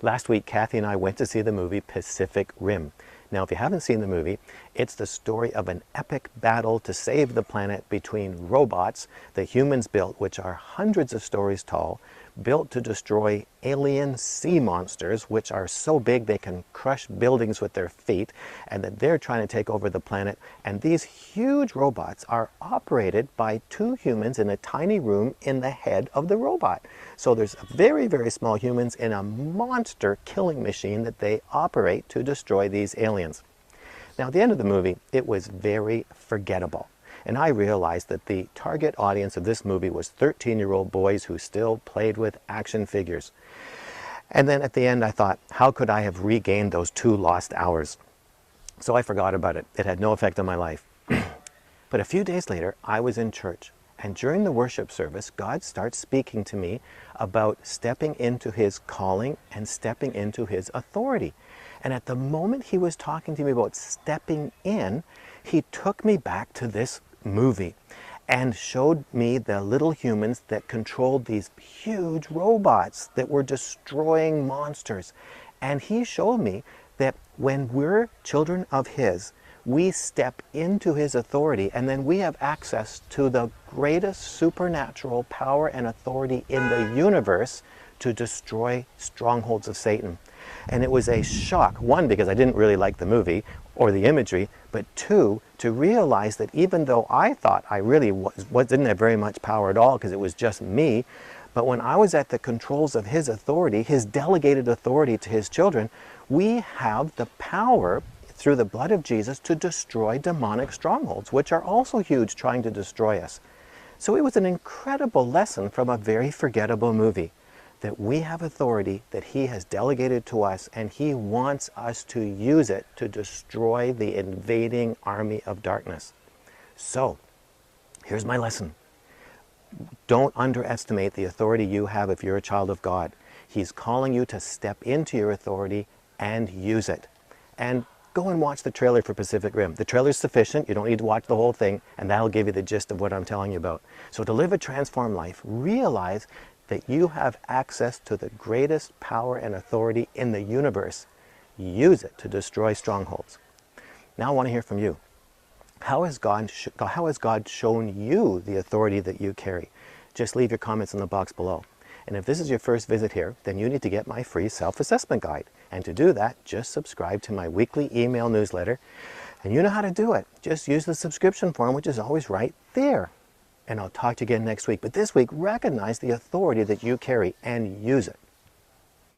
Last week, Kathy and I went to see the movie Pacific Rim. Now, if you haven't seen the movie, it's the story of an epic battle to save the planet between robots that humans built, which are hundreds of stories tall, built to destroy alien sea monsters, which are so big they can crush buildings with their feet, and that they're trying to take over the planet. And these huge robots are operated by two humans in a tiny room in the head of the robot. So there's very, very small humans in a monster killing machine that they operate to destroy these aliens. Now, at the end of the movie, it was very forgettable. And I realized that the target audience of this movie was 13-year-old boys who still played with action figures. And then at the end I thought, how could I have regained those 2 lost hours? So I forgot about it. It had no effect on my life. But a few days later, I was in church. And during the worship service, God starts speaking to me about stepping into His calling and stepping into His authority. And at the moment He was talking to me about stepping in, He took me back to this movie and showed me the little humans that controlled these huge robots that were destroying monsters. And He showed me that when we're children of His, we step into His authority, and then we have access to the greatest supernatural power and authority in the universe to destroy strongholds of Satan. And it was a shock, one, because I didn't really like the movie or the imagery, but two, to realize that even though I thought I really didn't have very much power at all because it was just me, but when I was at the controls of His authority, His delegated authority to His children, we have the power through the blood of Jesus to destroy demonic strongholds, which are also huge, trying to destroy us. So it was an incredible lesson from a very forgettable movie, that we have authority that He has delegated to us, and He wants us to use it to destroy the invading army of darkness. So, here's my lesson. Don't underestimate the authority you have if you're a child of God. He's calling you to step into your authority and use it. And go and watch the trailer for Pacific Rim. The trailer's sufficient. You don't need to watch the whole thing, and that'll give you the gist of what I'm telling you about. So to live a transformed life, realize that you have access to the greatest power and authority in the universe. Use it to destroy strongholds. Now I want to hear from you. How has God shown you the authority that you carry? Just leave your comments in the box below. And if this is your first visit here, then you need to get my free self-assessment guide. And to do that, just subscribe to my weekly email newsletter. And you know how to do it. Just use the subscription form, which is always right there. And I'll talk to you again next week. But this week, recognize the authority that you carry and use it.